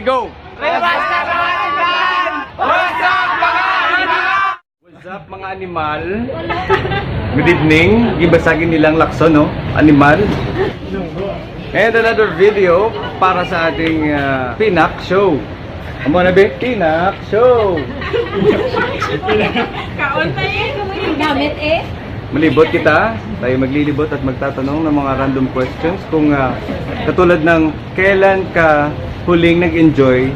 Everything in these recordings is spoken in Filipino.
Go! What's up mga animal? Good evening. Gibasagin nilang lakso, no? Animal. And another video para sa ating Pinak show. Amo na be? Pinak show. Kaon tayo. Gamit eh. Malibot kita. Tayo maglilibot at magtatanong ng mga random questions kung katulad ng kailan ka huling nag-enjoy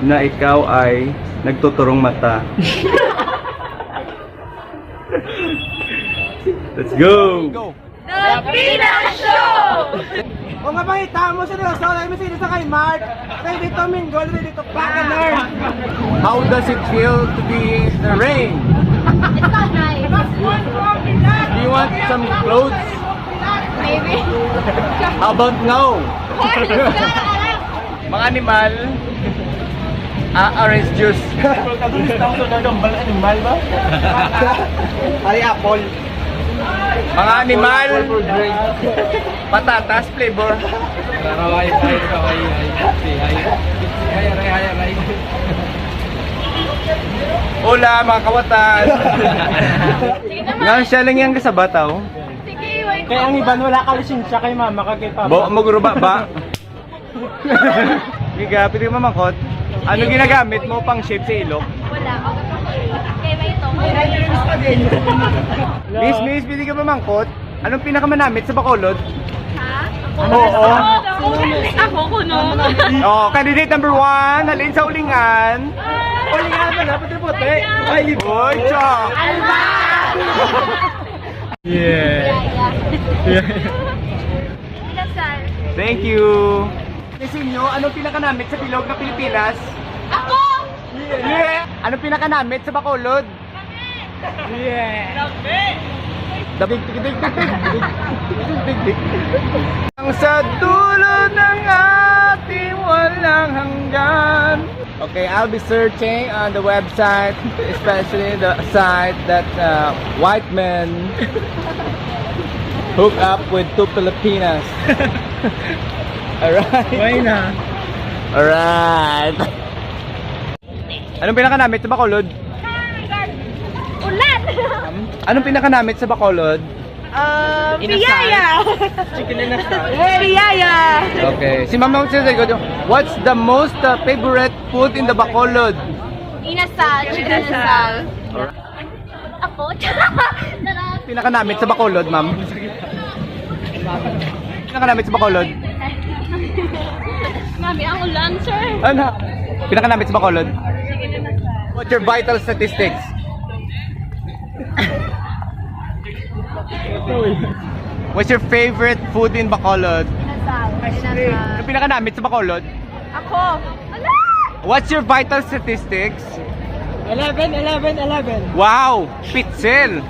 na ikaw ay nagtuturong mata. Let's go! The Pinak Show! Kung nga makita mo seryoso, may sino sa kay Mark, ready to mingle, ready to pack and learn. How does it feel to be in the rain? It's not nice. Do you want some clothes? Maybe. How about now? Mga animal, orange juice. Kadulis na ako ng gambal animal ba? Ari apple. Mga animal, patatas flavor. Hola mga kawatan. Nga siya lang yung kasabataw. Sige, wait. Kaya ang iban wala ka lisensya kay mama kay papa. Bo, magruba ba? Giga, pwede ka mamangkot. Ano ginagamit mo pang shape sa ilok? Wala. Okay, may ito. Miss, pwede ka mamangkot. Anong pinakamanamit sa Bacolod? Ha? Oo. Ako kuno. Oh, candidate number 1, halin sa ulingan. Ulingan mo na, pati puti. Ay, Boy, chok! Alba! Yeah. Inasal. Thank you. Isin nyo, anong pinakanamit sa bilog ng Pilipinas? Ako! Yeah. Anong pinakanamit sa Bacolod? yeah. Dabig. Ang sa dulo ng ating walang hanggan. Okay, I'll be searching on the website, especially the site that white men hook up with two Filipinas. Alright. Why na? Alright. Anong pinakanamit sa Bacolod? Ulan! Anong pinakanamit sa Bacolod? Piyaya! Chicken in a Piyaya! Okay. Si Ma'am what's the most favorite food in the Bacolod? Inasal. Chicken inasal. Ako? Pinakanamit sa Bacolod, Ma'am? Pinakanamit sa Bacolod? Mami, ang ulan, sir. Ano? Pinakanamit sa Bacolod? What's your vital statistics? What's your favorite food in Bacolod? Inasal. Ano pinakanamit sa Bacolod? Ako. Ala! What's your vital statistics? 11. Wow! Pitzel!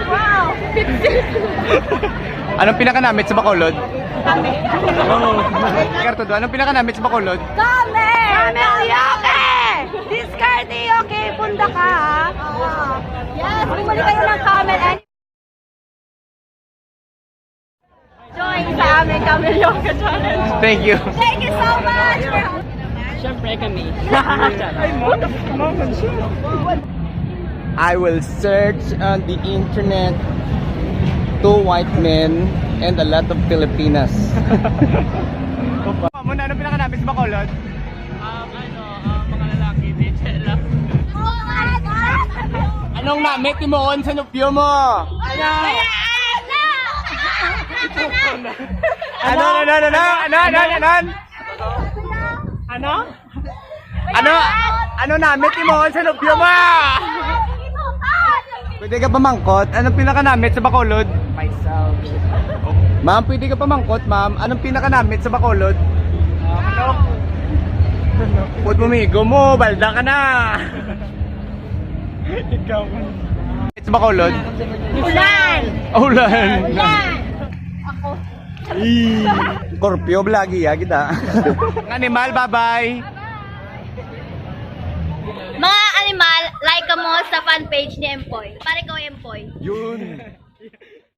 Wow! Anong pinakanamit sa Bacolod? Kami. Karto do, anong pinakanamit sa Bacolod? Kami! Karaoke! This karaoke, punta ka ha? Yes, bumalik kayo ng comment and join sa aming karaoke challenge. Thank you. Thank you so much! Siyempre kami. I will search on the internet two white men and a lot of Filipinas. Muna, anong pinakanamit sa Bacolod? Mga lalaki, di chela. Anong namit mo sa nupyo mo? Ano? Ano namit mo sa nupyo mo? Pwede ka pamangkot? Anong pinakanamit sa Bacolod? Myself. Ma'am, pwede ka pamangkot, ma'am? Anong pinakanamit sa Bacolod? Manok. Put mo migo mo, balda ka na! Ikaw. Sa Bacolod? Ulan! Ulan! Ulan! Ako. Scorpio, vloggy kita. Animal, bye-bye! Mga animal, like mo sa fan page ni Empoy. Para ikaw Empoy. Yun!